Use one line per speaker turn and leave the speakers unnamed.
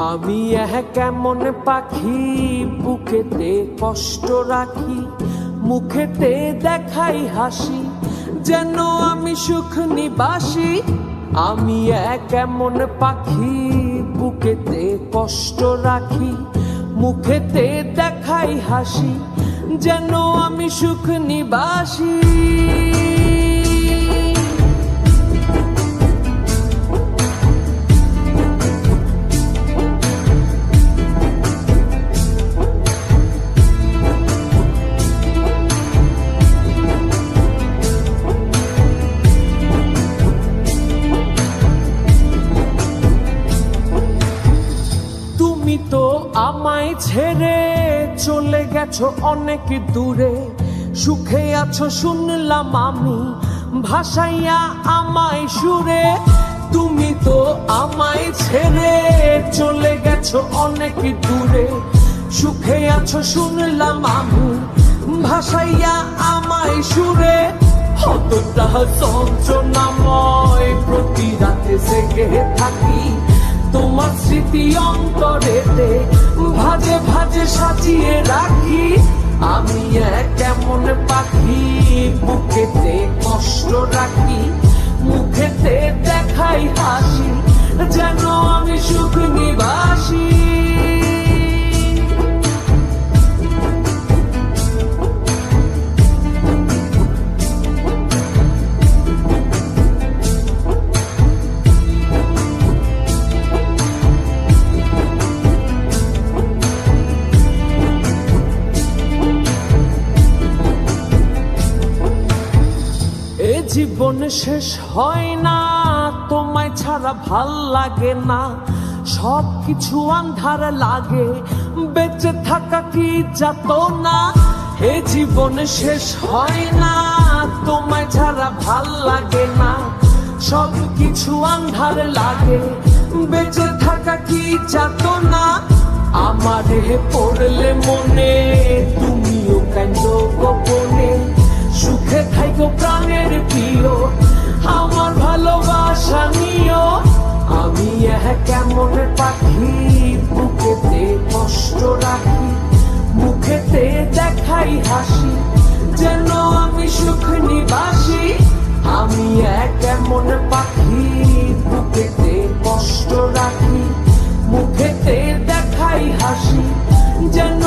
আমি কেমন পাখি বুকেতে কষ্ট রাখি, মুখেতে দেখাই হাসি, যেন আমি সুখ নিবাসী। আমি কেমন পাখি বুকেতে কষ্ট রাখি, মুখেতে দেখাই হাসি, যেন আমি সুখ নিবাসী। তুমি তো আমায় ছেড়ে চলে গেছো অনেক দূরে, সুখে আছো শুনলাম আমি, ভাসাইয়া আমায় সুরে। তুমি তো আমায় ছেড়ে চলে গেছো অনেক দূরে, সুখে আছো শুনলাম আমি, ভাসাইয়া আমায় সুরে। কতটা যন্ত্রণাময় প্রতি রাতে জেগে থাকি, তোমার স্মৃতি অন্তরেতে ভাজে ভাজে সাজিয়ে রাখি। আমি কেমন পাখি বুকেতে কষ্ট রাখি, মুখেতে দেখাই হাসি, যেন আমি সুখ নিবাসী। জীবন শেষ হয় না, তোমায় ছাড়া ভাল লাগে না, সব কিছু আন্ধার লাগে, বেঁচে থাকা কি যাতনা। এ জীবন শেষ হয় না, তোমায় ছাড়া ভাল লাগে না, সব কিছু আন্ধার লাগে, বেঁচে থাকা কি যাতনা। আমারে পড়লে মনে তুমিও কাঁদো গোপনে, সুখে থাইকো প্রাণের প্রিয়, আমার ভালোবাসা নিও। আমি কেমন পাখি বুকেতে কষ্ট রাখি, মুখেতে দেখাই হাসি, যেন আমি সুখ নিবাসী। আমি কেমন পাখি বুকেতে কষ্ট রাখি, মুখেতে দেখাই হাসি, যেন